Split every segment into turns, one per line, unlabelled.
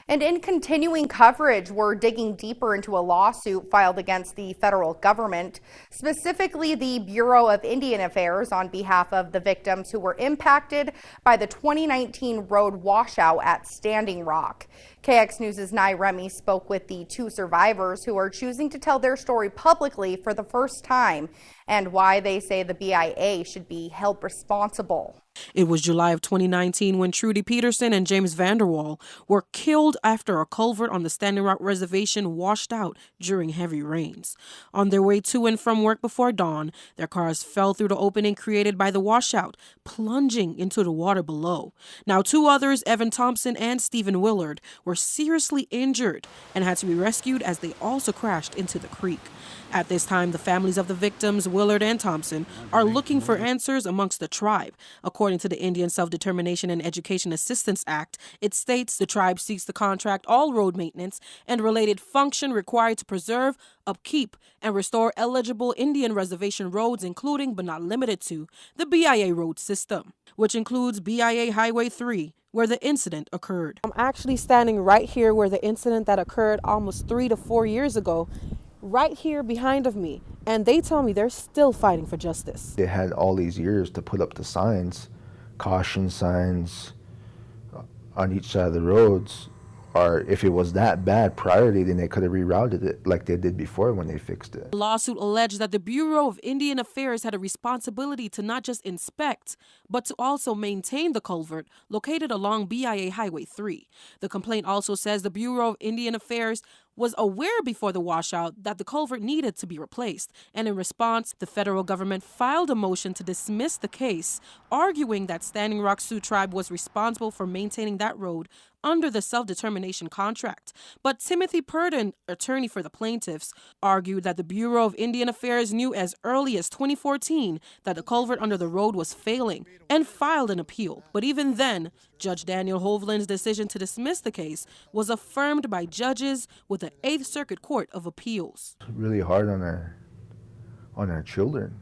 And in continuing coverage, we're digging deeper into a lawsuit filed against the federal government, specifically the Bureau of Indian Affairs, on behalf of the victims who were impacted by the 2019 road washout at Standing Rock. KX News' Nye Remy spoke with the two survivors who are choosing to tell their story publicly for the first time and why they say the BIA should be held responsible.
It was July of 2019 when Trudy Peterson and James Vanderwall were killed after a culvert on the Standing Rock Reservation washed out during heavy rains. On their way to and from work before dawn, their cars fell through the opening created by the washout, plunging into the water below. Now, two others, Evan Thompson and Stephen Willard, were seriously injured and had to be rescued as they also crashed into the creek. At this time, the families of the victims, Willard and Thompson, are looking for answers amongst the tribe. According to the Indian Self-Determination and Education Assistance Act, it states the tribe seeks to contract all road maintenance and related function required to preserve, upkeep, and restore eligible Indian reservation roads, including but not limited to the BIA road system, which includes BIA Highway 3, where the incident occurred. I'm actually standing right here where the incident that occurred almost 3 to 4 years ago, right here behind of me, and they tell me they're still fighting for justice.
They had all these years to put up the signs, caution signs on each side of the roads, or if it was that bad priorly, then they could have rerouted it like they did before when they fixed it.
The lawsuit alleged that the Bureau of Indian Affairs had a responsibility to not just inspect, but to also maintain the culvert located along BIA Highway 3. The complaint also says the Bureau of Indian Affairs was aware before the washout that the culvert needed to be replaced, and in response, the federal government filed a motion to dismiss the case, arguing that Standing Rock Sioux Tribe was responsible for maintaining that road under the self-determination contract. But Timothy Purdon, attorney for the plaintiffs, argued that the Bureau of Indian Affairs knew as early as 2014 that the culvert under the road was failing and filed an appeal. But even then, Judge Daniel Hovland's decision to dismiss the case was affirmed by judges with the 8th Circuit Court of Appeals.
It's really hard on our children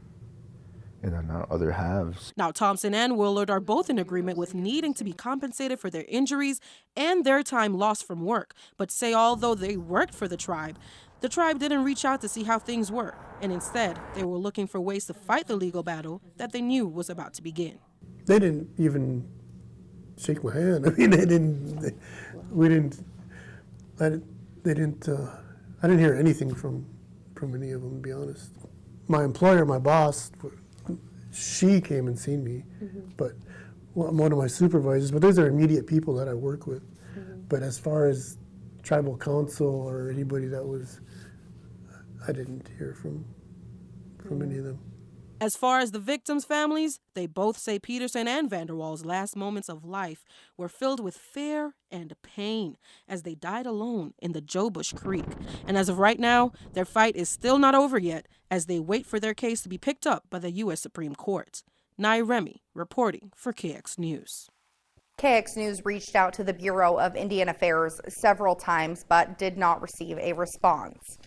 and on our other halves.
Now, Thompson and Willard are both in agreement with needing to be compensated for their injuries and their time lost from work, but say although they worked for the tribe didn't reach out to see how things were, and instead they were looking for ways to fight the legal battle that they knew was about to begin.
They didn't even shake my hand. I mean, I didn't hear anything from any of them, to be honest. My employer, my boss, she came and seen me, but one of my supervisors, but those are immediate people that I work with. But as far as tribal council or anybody that was, I didn't hear from any of them.
As far as the victims' families, they both say Peterson and Vanderwall's last moments of life were filled with fear and pain as they died alone in the Joe Bush Creek. And as of right now, their fight is still not over yet as they wait for their case to be picked up by the U.S. Supreme Court. Nye Remy reporting for KX News.
KX News reached out to the Bureau of Indian Affairs several times but did not receive a response.